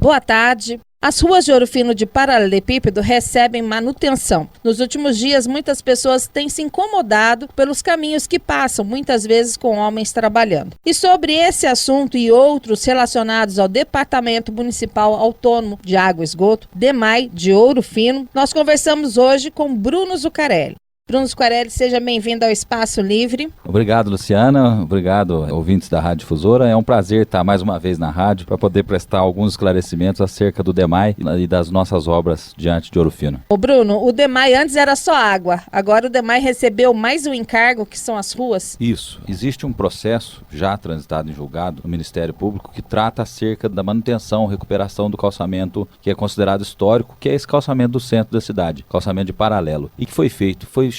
Boa tarde. As ruas de Ouro Fino de paralelepípedo recebem manutenção. Nos últimos dias, muitas pessoas têm se incomodado pelos caminhos que passam, muitas vezes com homens trabalhando. E sobre esse assunto e outros relacionados ao Departamento Municipal Autônomo de Água e Esgoto, DEMAI, de Ouro Fino, nós conversamos hoje com Bruno Zuccarelli. Bruno Zuccarelli, seja bem-vindo ao Espaço Livre. Obrigado, Luciana. Obrigado, ouvintes da Rádio Difusora. É um prazer estar mais uma vez na rádio para poder prestar alguns esclarecimentos acerca do DEMAI e das nossas obras diante de Ouro Fino. Ô Bruno, o DEMAI antes era só água. Agora o DEMAI recebeu mais um encargo, que são as ruas? Isso. Existe um processo já transitado em julgado no Ministério Público que trata acerca da manutenção, recuperação do calçamento que é considerado histórico, que é esse calçamento do centro da cidade, calçamento de paralelo. E que foi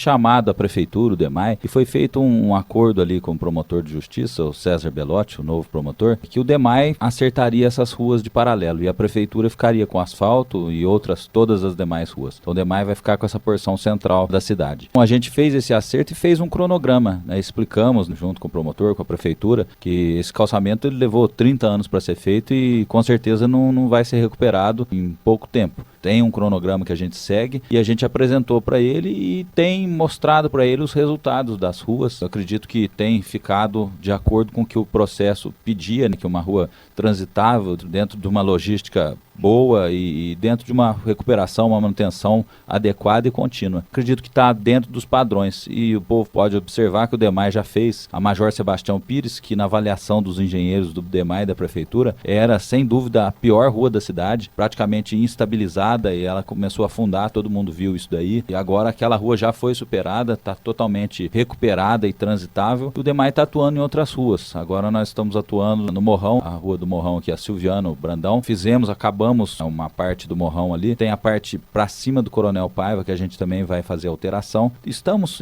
chamado a prefeitura, o DEMAI, e foi feito um acordo ali com o promotor de justiça, o César Belotti, o novo promotor, que o DEMAI acertaria essas ruas de paralelo e a prefeitura ficaria com asfalto e todas as demais ruas. Então o DEMAI vai ficar com essa porção central da cidade. Então, a gente fez esse acerto e fez um cronograma, né? Explicamos junto com o promotor, com a prefeitura, que esse calçamento ele levou 30 anos para ser feito e com certeza não vai ser recuperado em pouco tempo. Tem um cronograma que a gente segue e a gente apresentou para ele e tem mostrado para ele os resultados das ruas. Eu acredito que tem ficado de acordo com o que o processo pedia, né, que uma rua transitável dentro de uma logística boa e dentro de uma recuperação, uma manutenção adequada e contínua. Acredito que está dentro dos padrões e o povo pode observar que o DEMAI já fez a Major Sebastião Pires, que na avaliação dos engenheiros do DEMAI e da prefeitura era sem dúvida a pior rua da cidade, praticamente instabilizada e ela começou a afundar, todo mundo viu isso daí e agora aquela rua já foi superada, está totalmente recuperada e transitável. O DEMAI está atuando em outras ruas. Agora nós estamos atuando no Morrão, a rua do Morrão aqui, a Silviano Brandão. Acabamos uma parte do Morrão ali, tem a parte para cima do Coronel Paiva, que a gente também vai fazer alteração. Estamos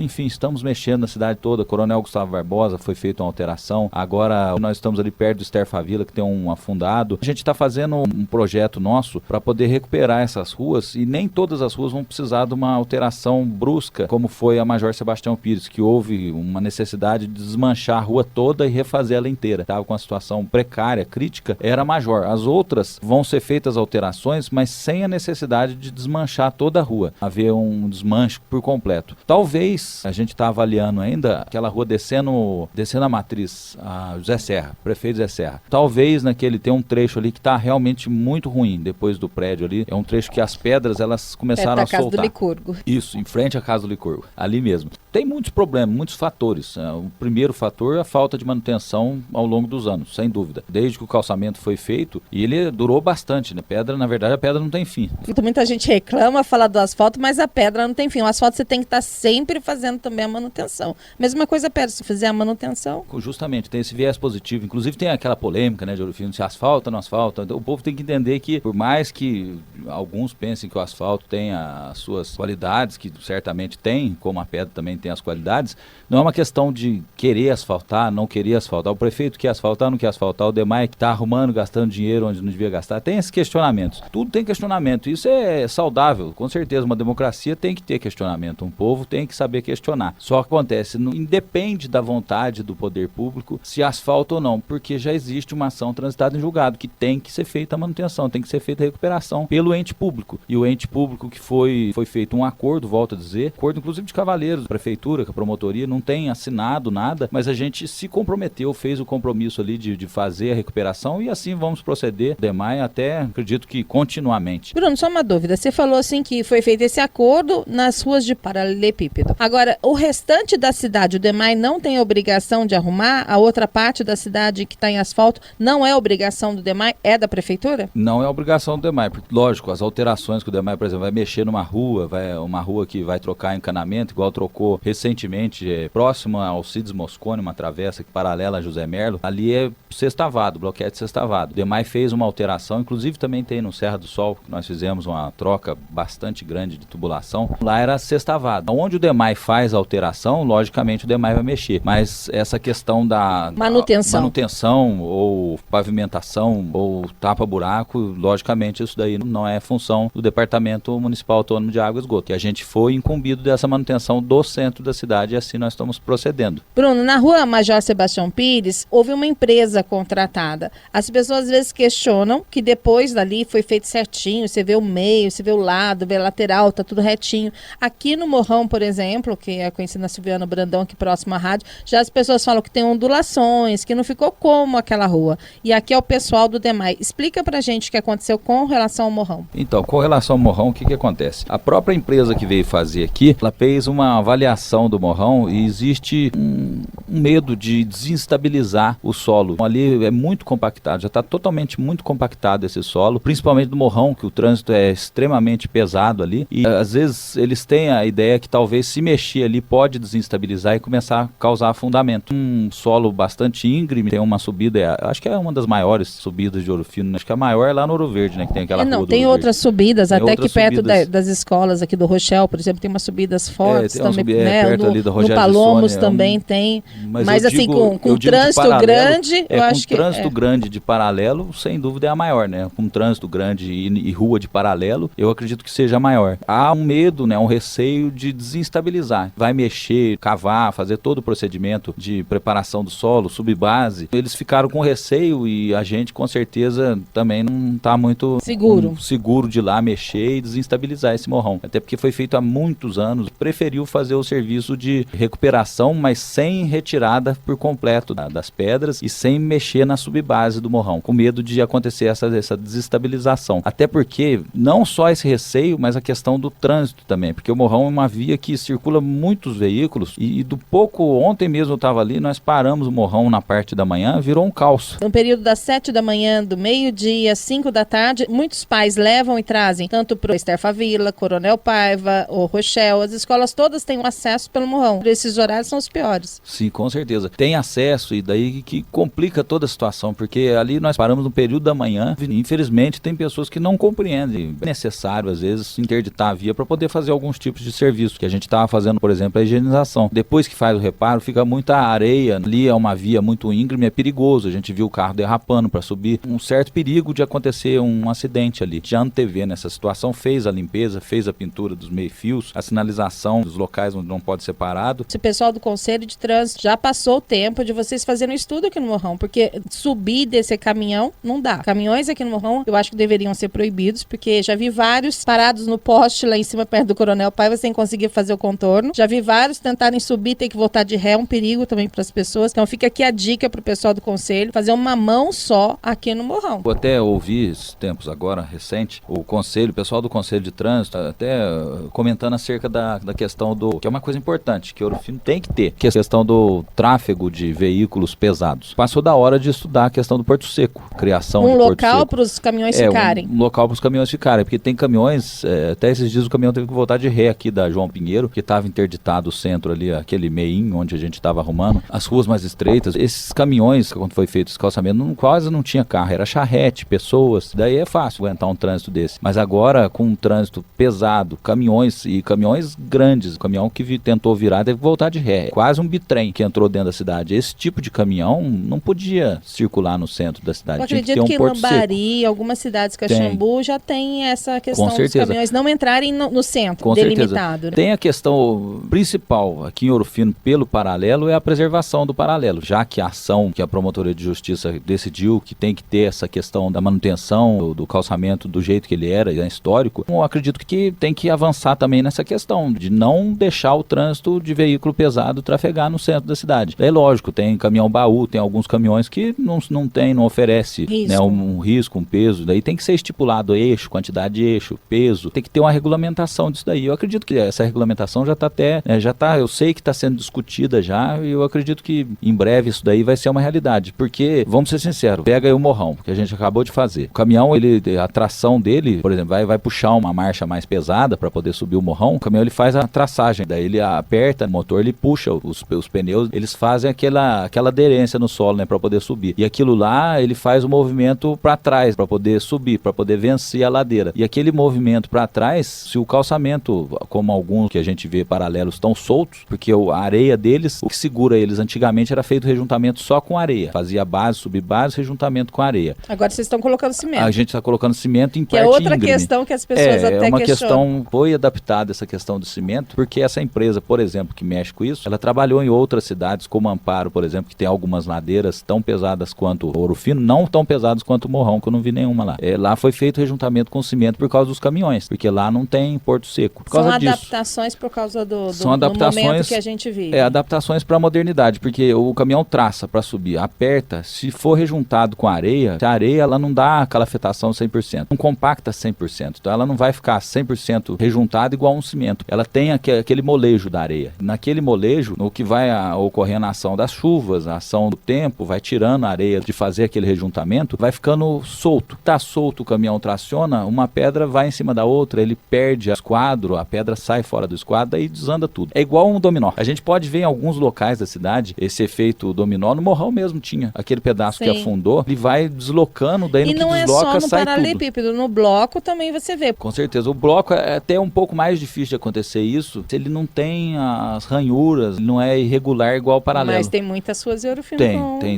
mexendo na cidade toda. Coronel Gustavo Barbosa foi feita uma alteração. Agora nós estamos ali perto do Sterfavila, que tem um afundado. A gente está fazendo um projeto nosso para poder recuperar essas ruas e nem todas as ruas vão precisar de uma alteração brusca, como foi a Major Sebastião Pires, que houve uma necessidade de desmanchar a rua toda e refazer ela inteira. Estava com uma situação precária, crítica, era a Major. As outras vão ser feitas alterações, mas sem a necessidade de desmanchar toda a rua, haver um desmanche por completo. Talvez, a gente está avaliando ainda, aquela rua descendo a matriz, a José Serra, prefeito José Serra. Talvez tem um trecho ali que está realmente muito ruim, depois do prédio ali, é um trecho que as pedras, elas começaram a soltar. Casa do Licurgo. Isso, em frente à Casa do Licurgo, ali mesmo. Tem muitos problemas, muitos fatores. O primeiro fator é a falta de manutenção ao longo dos anos, sem dúvida. Desde que o calçamento foi feito, e ele durou bastante, né? Na verdade, a pedra não tem fim. Muita gente reclama, fala do asfalto, mas a pedra não tem fim. O asfalto você tem que estar sempre fazendo também a manutenção. Mesma coisa a pedra, se fizer a manutenção. Justamente, tem esse viés positivo. Inclusive tem aquela polêmica, né, de Ouro Fino, se asfalta ou não asfalta. Então, o povo tem que entender que, por mais que alguns pensem que o asfalto tem as suas qualidades, que certamente tem, como a pedra também tem as qualidades, não é uma questão de querer asfaltar, não querer asfaltar. O prefeito quer asfaltar, não quer asfaltar. O DEMAI que está arrumando, gastando dinheiro onde não devia gastar. Tem esse questionamento. Tudo tem questionamento. Isso é saudável. Com certeza, uma democracia tem que ter questionamento. Um povo tem que saber questionar. Só que acontece, independe da vontade do poder público se asfalta ou não, porque já existe uma ação transitada em julgado, que tem que ser feita a manutenção, tem que ser feita a recuperação pelo ente público. E o ente público que foi feito um acordo, volto a dizer, acordo inclusive de cavalheiros, a prefeitura, com a promotoria, não tem assinado nada, mas a gente se comprometeu, fez o compromisso ali de fazer a recuperação e assim vamos proceder, DEMAI, até acredito que continuamente. Bruno, só uma dúvida, você falou assim que foi feito esse acordo nas ruas de paralelepípedo. Agora, o restante da cidade, o DEMAI não tem obrigação de arrumar? A outra parte da cidade que está em asfalto não é obrigação do DEMAI, é da prefeitura? Não é obrigação do DEMAI, porque lógico, as alterações que o DEMAI, por exemplo, vai mexer numa rua, uma rua que vai trocar encanamento, igual trocou recentemente, próximo ao Cides Moscone, uma travessa que paralela a José Merlo, ali é sextavado, bloquete sextavado. O DEMAI fez uma alteração, inclusive também tem no Serra do Sol, que nós fizemos uma troca bastante grande de tubulação, lá era sextavado. Onde o DEMAI faz a alteração, logicamente o DEMAI vai mexer, mas essa questão da manutenção ou pavimentação ou tapa-buraco, logicamente isso daí não é função do Departamento Municipal Autônomo de Água e Esgoto, que a gente foi incumbido dessa manutenção do centro centro da cidade, e assim nós estamos procedendo. Bruno, na rua Major Sebastião Pires, houve uma empresa contratada. As pessoas às vezes questionam que depois dali foi feito certinho, você vê o meio, você vê o lado, vê a lateral, tá tudo retinho. Aqui no Morrão, por exemplo, que é conhecido na Silviano Brandão, aqui próximo à rádio, já as pessoas falam que tem ondulações, que não ficou como aquela rua. E aqui é o pessoal do DEMAI. Explica pra gente o que aconteceu com relação ao Morrão. Então, com relação ao Morrão, o que acontece? A própria empresa que veio fazer aqui, ela fez uma avaliação do Morrão e existe um medo de desestabilizar o solo. Ali é muito compactado, já está totalmente muito compactado esse solo, principalmente do Morrão, que o trânsito é extremamente pesado ali, e às vezes eles têm a ideia que talvez se mexer ali pode desestabilizar e começar a causar afundamento. Um solo bastante íngreme, tem uma subida, acho que é uma das maiores subidas de Ouro Fino, acho que a maior é lá no Ouro Verde, né, que tem aquela rua do tem Ouro outras Verde. subidas, Tem até outras que perto subidas. das escolas aqui do Rochelle, por exemplo, tem umas subidas fortes também, perto ali da no Rogério de Palomos Sônia, também tem, mas eu assim, digo, com trânsito grande, eu acho que... Com trânsito grande de paralelo, sem dúvida é a maior, né? Com trânsito grande e rua de paralelo, eu acredito que seja a maior. Há um medo, né? Um receio de desestabilizar. Vai mexer, cavar, fazer todo o procedimento de preparação do solo, subbase. Eles ficaram com receio e a gente, com certeza, também não está muito seguro de ir lá mexer e desestabilizar esse morrão. Até porque foi feito há muitos anos. Preferiu fazer o serviço de recuperação, mas sem retirada por completo das pedras e sem mexer na subbase do morrão, com medo de acontecer essa desestabilização. Até porque, não só esse receio, mas a questão do trânsito também, porque o morrão é uma via que circula muitos veículos e do pouco, ontem mesmo eu estava ali, nós paramos o morrão na parte da manhã, virou um caos. No período das 7 da manhã, do meio-dia, 5 da tarde, muitos pais levam e trazem, tanto para o Esterfa Vila, Coronel Paiva, o Rochelle, as escolas todas têm acesso pelo morrão. Esses horários são os piores. Sim, com certeza. Tem acesso e daí que complica toda a situação, porque ali nós paramos no período da manhã, infelizmente tem pessoas que não compreendem. É necessário, às vezes, interditar a via para poder fazer alguns tipos de serviço, que a gente estava fazendo, por exemplo, a higienização. Depois que faz o reparo, fica muita areia, ali é uma via muito íngreme, é perigoso, a gente viu o carro derrapando para subir, um certo perigo de acontecer um acidente ali. Já antevendo essa situação, fez a limpeza, fez a pintura dos meio-fios, a sinalização dos locais onde não pode ser parado. Esse pessoal do Conselho de Trânsito já passou o tempo de vocês fazerem um estudo aqui no Morrão, porque subir e descer caminhão não dá. Caminhões aqui no Morrão eu acho que deveriam ser proibidos, porque já vi vários parados no poste lá em cima, perto do Coronel Paiva, sem conseguir fazer o contorno. Já vi vários tentarem subir, ter que voltar de ré, um perigo também para as pessoas. Então fica aqui a dica para o pessoal do Conselho, fazer uma mão só aqui no Morrão. Eu até ouvi esses tempos agora, recente, o Conselho, o pessoal do Conselho de Trânsito, até comentando acerca da questão do, que é uma coisa importante, que Ouro Fino tem que ter, que é a questão do tráfego de veículos pesados. Passou da hora de estudar a questão do Porto Seco, criação de Porto Seco. Um local para os caminhões ficarem. Um local para os caminhões ficarem, porque tem caminhões, até esses dias o caminhão teve que voltar de ré aqui da João Pinheiro, que estava interditado o centro ali, aquele meinho onde a gente estava arrumando, as ruas mais estreitas. Esses caminhões, quando foi feito esse calçamento, quase não tinha carro, era charrete, pessoas, daí é fácil aguentar um trânsito desse. Mas agora, com um trânsito pesado, caminhões e caminhões grandes, o caminhão que tentou virar teve que voltar de ré, quase um bitrem que entrou dentro da cidade. Esse tipo de caminhão não podia circular no centro da cidade. Eu acredito que Lambari, algumas cidades, Caxambu, já tem essa questão dos caminhões não entrarem no centro, delimitado. Né? Tem a questão principal aqui em Ouro Fino, pelo paralelo, é a preservação do paralelo, já que a ação que a Promotoria de Justiça decidiu que tem que ter essa questão da manutenção do calçamento do jeito que ele era, histórico, eu acredito que tem que avançar também nessa questão de não deixar o trânsito de veículo pesado trafegar no centro da cidade. É lógico, tem caminhão baú, tem alguns caminhões que não oferece risco. Né, um risco, um peso, daí tem que ser estipulado eixo, quantidade de eixo, peso, tem que ter uma regulamentação disso daí. Eu acredito que essa regulamentação já está eu sei que está sendo discutida já, e eu acredito que em breve isso daí vai ser uma realidade, porque, vamos ser sinceros, pega aí o morrão, que a gente acabou de fazer. O caminhão, a tração dele, por exemplo, vai puxar uma marcha mais pesada para poder subir o morrão, o caminhão ele faz a traçagem, daí ele aperta o motor, ele puxa os pneus, eles fazem aquela aderência no solo, né, para poder subir. E aquilo lá, ele faz o movimento para trás, para poder subir, para poder vencer a ladeira. E aquele movimento para trás, se o calçamento, como alguns que a gente vê paralelos, estão soltos, porque a areia deles, o que segura eles antigamente era feito rejuntamento só com areia. Fazia base, subbase, rejuntamento com areia. Agora vocês estão colocando cimento. A gente está colocando cimento em parte íngreme. Que é outra questão que as pessoas até questionam. Foi adaptada essa questão do cimento, porque essa empresa empresa, por exemplo, que mexe com isso, ela trabalhou em outras cidades, como Amparo, por exemplo, que tem algumas ladeiras tão pesadas quanto Ouro Fino, não tão pesadas quanto Morrão, que eu não vi nenhuma lá. Lá foi feito rejuntamento com cimento por causa dos caminhões, porque lá não tem porto seco. Por causa São disso. Adaptações por causa do Adaptações, momento que a gente vive. Adaptações para a modernidade, porque o caminhão traça para subir, aperta, se for rejuntado com areia, a areia ela não dá aquela afetação 100%, não compacta 100%, então ela não vai ficar 100% rejuntada igual um cimento. Ela tem aquele molejo da areia. Naquele molejo, o que vai ocorrendo a ação das chuvas, a ação do tempo, vai tirando a areia de fazer aquele rejuntamento, vai ficando solto. Tá solto, o caminhão traciona, uma pedra vai em cima da outra, ele perde o esquadro, a pedra sai fora do esquadro, aí desanda tudo. É igual um dominó. A gente pode ver em alguns locais da cidade esse efeito dominó. No Morrão mesmo tinha aquele pedaço que afundou, ele vai deslocando, daí no que desloca sai tudo. E não é só no paralelepípedo, no bloco também você vê. Com certeza. O bloco é até um pouco mais difícil de acontecer isso, se ele não tem as ranhuras, não é irregular igual o paralelo. Mas tem muitas ruas em Ouro Fino.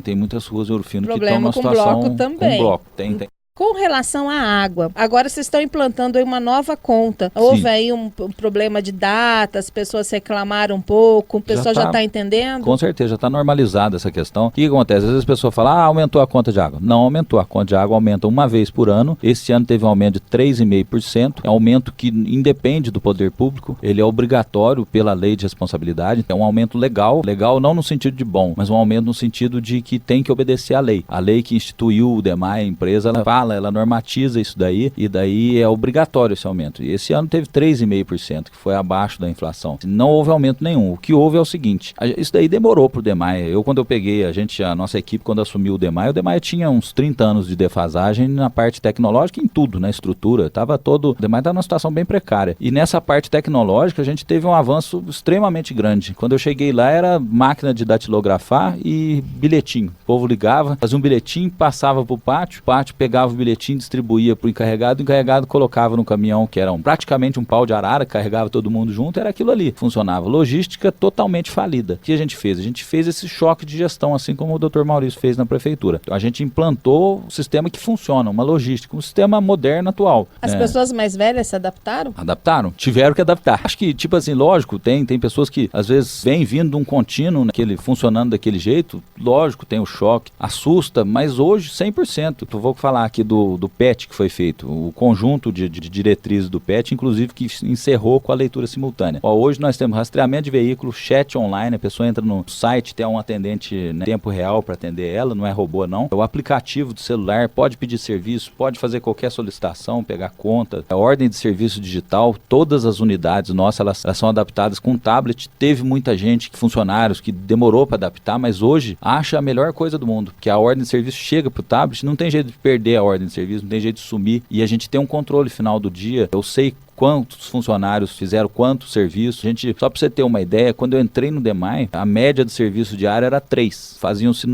Tem muitas ruas em Ouro Fino que estão numa situação... Problema com bloco também. Com bloco, tem. Com relação à água, agora vocês estão implantando aí uma nova conta. Houve aí um problema de data, as pessoas reclamaram um pouco, o pessoal já está entendendo? Com certeza, já está normalizada essa questão. O que acontece? Às vezes a pessoa fala, aumentou a conta de água. Não aumentou, a conta de água aumenta uma vez por ano. Esse ano teve um aumento de 3,5%. É um aumento que independe do poder público, ele é obrigatório pela lei de responsabilidade. É um aumento legal não no sentido de bom, mas um aumento no sentido de que tem que obedecer à lei. A lei que instituiu o DEMAI, a empresa, ela fala, ela normatiza isso daí, e daí é obrigatório esse aumento. E esse ano teve 3,5%, que foi abaixo da inflação. Não houve aumento nenhum. O que houve é o seguinte, isso daí demorou pro DEMAI. Quando eu peguei, a nossa equipe, quando assumiu o DEMAI tinha uns 30 anos de defasagem na parte tecnológica, em tudo, na estrutura. O DEMAI estava numa situação bem precária. E nessa parte tecnológica, a gente teve um avanço extremamente grande. Quando eu cheguei lá, era máquina de datilografar e bilhetinho. O povo ligava, fazia um bilhetinho, passava pro pátio, o pátio pegava o bilhetinho, distribuía para o encarregado colocava no caminhão, que era praticamente um pau de arara, carregava todo mundo junto, era aquilo ali, funcionava. Logística totalmente falida. O que a gente fez? A gente fez esse choque de gestão, assim como o Dr. Maurício fez na prefeitura. Então, a gente implantou um sistema que funciona, uma logística, um sistema moderno atual. As pessoas mais velhas se adaptaram? Adaptaram, tiveram que adaptar. Acho que, lógico, tem pessoas que às vezes vêm vindo de um contínuo, funcionando daquele jeito, lógico, tem o choque, assusta, mas hoje 100%. Eu vou falar aqui do PET que foi feito, o conjunto de diretrizes do PET, inclusive que encerrou com a leitura simultânea. Hoje nós temos rastreamento de veículo, chat online, a pessoa entra no site, tem um atendente em tempo real para atender ela, não é robô não. O aplicativo do celular pode pedir serviço, pode fazer qualquer solicitação, pegar conta. A ordem de serviço digital, todas as unidades nossas, elas são adaptadas com tablet. Teve muita gente, funcionários, que demorou para adaptar, mas hoje acha a melhor coisa do mundo, porque a ordem de serviço chega pro tablet, não tem jeito de perder a ordem de serviço, não tem jeito de sumir, e a gente tem um controle final do dia. Eu sei quantos funcionários fizeram quantos serviços. Só para você ter uma ideia, quando eu entrei no DEMAI, a média de serviço diário era 3. Faziam-se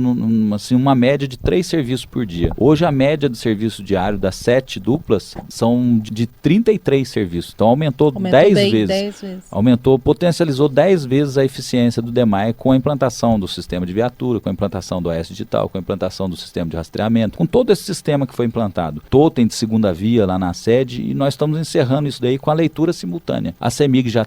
uma média de 3 serviços por dia. Hoje a média de serviço diário das 7 duplas são de 33 serviços. Então aumentou 10 vezes. Potencializou 10 vezes a eficiência do DEMAI com a implantação do sistema de viatura, com a implantação do OS digital, com a implantação do sistema de rastreamento, com todo esse sistema que foi implantado. Totem de segunda via lá na sede, e nós estamos encerrando isso daí com a leitura simultânea. A CEMIG já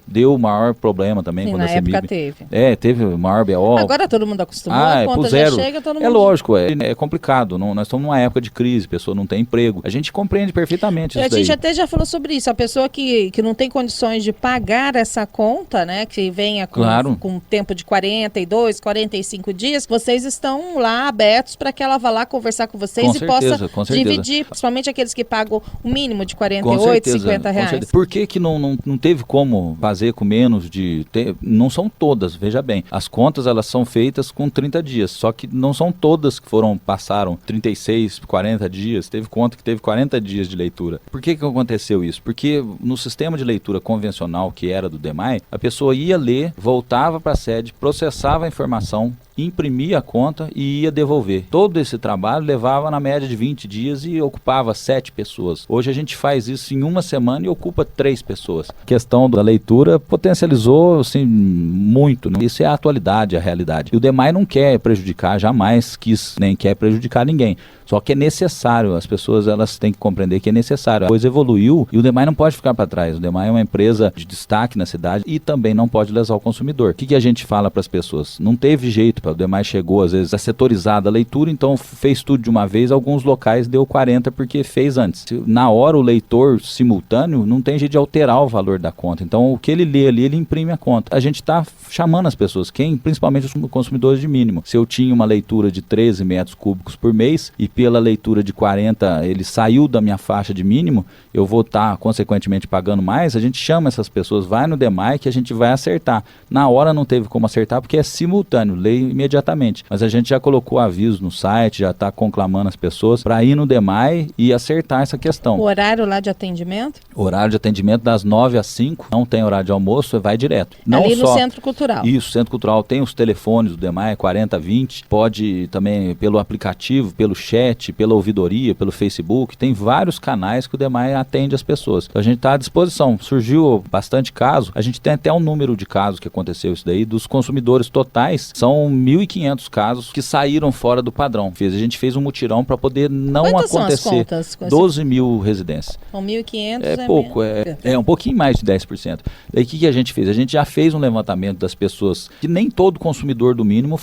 deu o maior problema também. Sim, quando na a CEMIG época teve. Teve o maior BO. Agora todo mundo acostumou, a conta já chega, todo mundo... É lógico, é complicado. Nós estamos numa época de crise, a pessoa não tem emprego. A gente compreende perfeitamente isso daí. A gente até já falou sobre isso. A pessoa que não tem condições de pagar essa conta, né, que venha com tempo de 42, 45 dias, vocês estão lá abertos para que ela vá lá conversar com vocês possa dividir, principalmente aqueles que pagam o mínimo de 48, 50 reais. Por que não teve como fazer com menos de... Não são todas, veja bem. As contas, elas são feitas com 30 dias, só que não são todas que passaram 36, 40 dias. Teve conta que teve 40 dias de leitura. Por que aconteceu isso? Porque no sistema de leitura convencional, que era do DEMAI, a pessoa ia ler, voltava para a sede, processava a informação, imprimia a conta e ia devolver. Todo esse trabalho levava na média de 20 dias e ocupava 7 pessoas. Hoje a gente faz isso em uma semana e ocupa 3 pessoas. A questão da leitura potencializou assim, muito, né? Isso é a atualidade, a realidade. E o DEMAI não quer prejudicar, jamais quis, nem quer prejudicar ninguém. Só que é necessário, as pessoas elas têm que compreender que é necessário. A coisa evoluiu e o DEMAI não pode ficar para trás. O DEMAI é uma empresa de destaque na cidade e também não pode lesar o consumidor. O que a gente fala para as pessoas? Não teve jeito, o DEMAI chegou às vezes a setorizar a leitura, então fez tudo de uma vez, alguns locais deu 40 porque fez antes. Na hora o leitor simultâneo não tem jeito de alterar o valor da conta, então o que ele lê ali, ele imprime a conta. A gente está chamando as pessoas, principalmente os consumidores de mínimo. Se eu tinha uma leitura de 13 metros cúbicos por mês e pela leitura de 40 ele saiu da minha faixa de mínimo, eu vou estar consequentemente pagando mais, a gente chama essas pessoas, vai no DEMAI que a gente vai acertar. Na hora não teve como acertar porque é simultâneo, lê imediatamente. Mas a gente já colocou aviso no site, já está conclamando as pessoas para ir no DEMAI e acertar essa questão. O horário lá de atendimento? Horário de atendimento das 9 às 5, não tem horário de almoço, vai direto. Não ali só, no Centro Cultural. Isso, Centro Cultural tem os telefones do DEMAI, 4020, pode também pelo aplicativo, pelo chat, pela ouvidoria, pelo Facebook, tem vários canais que o DEMAI atende as pessoas. Então a gente está à disposição. Surgiu bastante caso, a gente tem até um número de casos que aconteceu isso daí, dos consumidores totais, são 1.500 casos que saíram fora do padrão. A gente fez um mutirão para poder não Quantas acontecer. São as contas? 12 mil residências. Com 1.500 é pouco, é um pouquinho mais de 10%. Daí o que a gente fez? A gente já fez um levantamento das pessoas, que nem todo consumidor do mínimo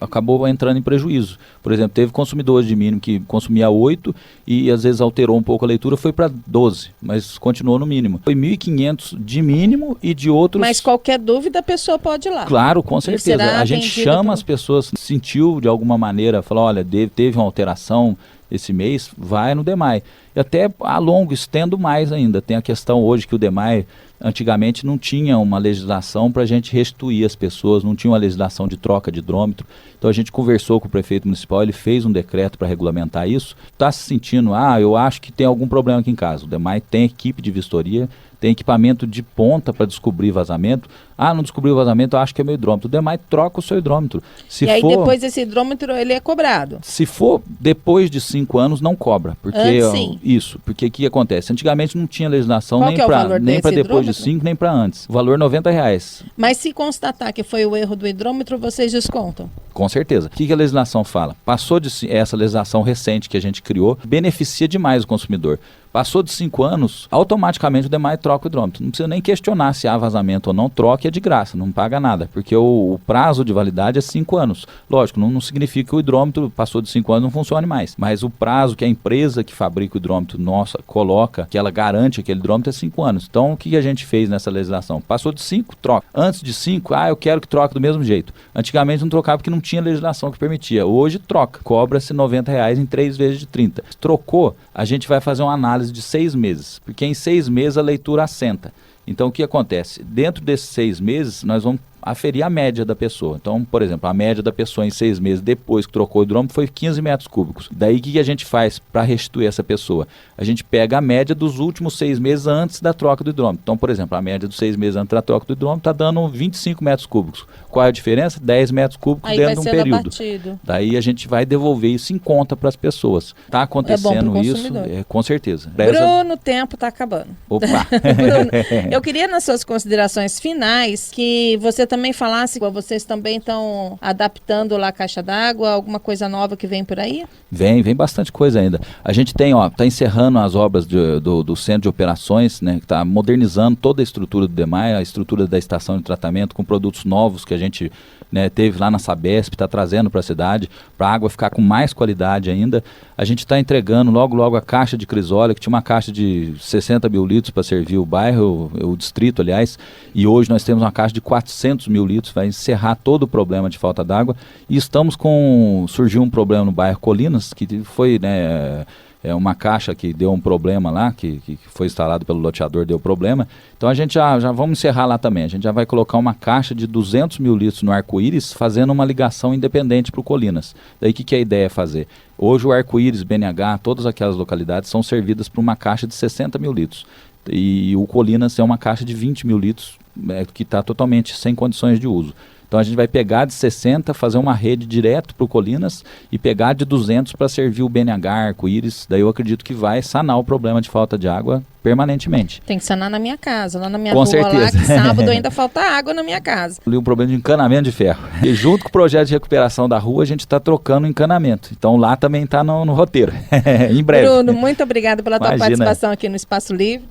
acabou entrando em prejuízo. Por exemplo, teve consumidores de mínimo que consumia 8 e às vezes alterou um pouco a leitura, foi para 12, mas continuou no mínimo. Foi 1.500 de mínimo e de outros... Mas qualquer dúvida a pessoa pode ir lá. Claro, com certeza. A gente chama as pessoas, sentiu de alguma maneira, falou, olha, teve uma alteração esse mês, vai no DEMAI. E até a longo, estendo mais ainda. Tem a questão hoje que o DEMAI, antigamente não tinha uma legislação para a gente restituir as pessoas, não tinha uma legislação de troca de hidrômetro. Então a gente conversou com o prefeito municipal, ele fez um decreto para regulamentar isso. Está se sentindo, eu acho que tem algum problema aqui em casa. O DEMAI tem equipe de vistoria, tem equipamento de ponta para descobrir vazamento. Não descobriu o vazamento, eu acho que é meu hidrômetro. O DEMAI troca o seu hidrômetro. Aí depois esse hidrômetro ele é cobrado? Se for depois de 5 anos, não cobra. Porque sim. Isso, porque o que acontece? Antigamente não tinha legislação nem para depois de 5, nem para antes. O valor R$90. Mas se constatar que foi o erro do hidrômetro, vocês descontam? Com certeza. O que a legislação fala? Passou de essa legislação recente que a gente criou, beneficia demais o consumidor. Passou de 5 anos, automaticamente o DEMAI troca o hidrômetro. Não precisa nem questionar se há vazamento ou não, troca, é de graça, não paga nada, porque o prazo de validade é 5 anos. Lógico, não significa que o hidrômetro passou de 5 anos não funcione mais, mas o prazo que a empresa que fabrica o hidrômetro nossa coloca, que ela garante aquele hidrômetro é 5 anos. Então o que a gente fez nessa legislação? Passou de 5, troca. Antes de 5, eu quero que troque do mesmo jeito. Antigamente não trocava porque não tinha legislação que permitia. Hoje troca, cobra-se R$90 em 3 vezes de 30. Trocou, a gente vai fazer uma análise de 6 meses, porque em 6 meses a leitura assenta. Então o que acontece? Dentro desses 6 meses nós vamos aferir a média da pessoa. Então, por exemplo, a média da pessoa em 6 meses depois que trocou o hidrômetro foi 15 metros cúbicos. Daí o que a gente faz para restituir essa pessoa? A gente pega a média dos últimos 6 meses antes da troca do hidrômetro. Então, por exemplo, a média dos 6 meses antes da troca do hidrômetro está dando 25 metros cúbicos. Qual é a diferença? 10 metros cúbicos aí dentro de um período. Abatido. Daí a gente vai devolver isso em conta para as pessoas. Está acontecendo isso, com certeza. Bruno, o tempo está acabando. Opa! Bruno, eu queria nas suas considerações finais que você também falasse, vocês também estão adaptando lá a caixa d'água, alguma coisa nova que vem por aí? Vem bastante coisa ainda. A gente tem, está encerrando as obras do centro de operações, né, que está modernizando toda a estrutura do DEMAI, a estrutura da estação de tratamento com produtos novos que a gente teve lá na Sabesp, está trazendo para a cidade, para a água ficar com mais qualidade ainda. A gente está entregando logo a caixa de Crisólia, que tinha uma caixa de 60 mil litros para servir o bairro, o distrito, aliás, e hoje nós temos uma caixa de 400 mil litros, vai encerrar todo o problema de falta d'água. E surgiu um problema no bairro Colinas, que foi, uma caixa que deu um problema lá, que foi instalado pelo loteador, deu problema. Então a gente já vamos encerrar lá também. A gente já vai colocar uma caixa de 200 mil litros no Arco-Íris, fazendo uma ligação independente para o Colinas. Daí o que a ideia é fazer? Hoje o Arco-Íris, BNH, todas aquelas localidades são servidas por uma caixa de 60 mil litros. E o Colinas é uma caixa de 20 mil litros, que está totalmente sem condições de uso. Então a gente vai pegar de 60, fazer uma rede direto para o Colinas e pegar de 200 para servir o BNH, Arco-Íris. Daí eu acredito que vai sanar o problema de falta de água permanentemente. Tem que sanar na minha casa, lá na minha Com rua, certeza. lá que sábado ainda falta água na minha casa. Um problema de encanamento de ferro. E junto com o projeto de recuperação da rua, a gente está trocando encanamento. Então lá também está no roteiro. Em breve. Bruno, muito obrigado pela tua Imagina. participação aqui no Espaço Livre.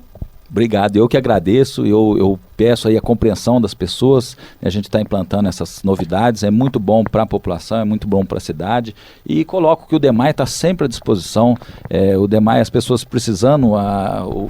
Obrigado, eu que agradeço, eu peço aí a compreensão das pessoas, a gente está implantando essas novidades, é muito bom para a população, é muito bom para a cidade, e coloco que o DEMAI está sempre à disposição, o DEMAI, as pessoas precisando,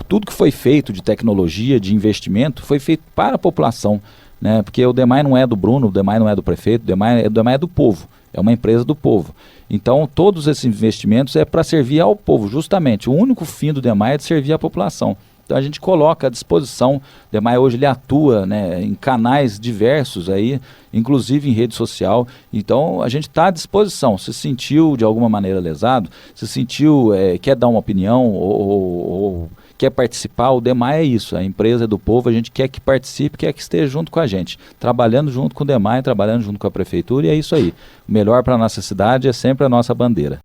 tudo que foi feito de tecnologia, de investimento, foi feito para a população, né? Porque o DEMAI não é do Bruno, o DEMAI não é do prefeito, o DEMAI é do povo, é uma empresa do povo. Então, todos esses investimentos é para servir ao povo, justamente, o único fim do DEMAI é de servir à população. Então a gente coloca à disposição, o DEMAI hoje ele atua, né, em canais diversos aí, inclusive em rede social, então a gente está à disposição. Se sentiu de alguma maneira lesado, se sentiu, quer dar uma opinião ou quer participar, o DEMAI é isso, a empresa é do povo, a gente quer que participe, quer que esteja junto com a gente, trabalhando junto com o DEMAI, trabalhando junto com a prefeitura, e é isso aí. O melhor para a nossa cidade é sempre a nossa bandeira.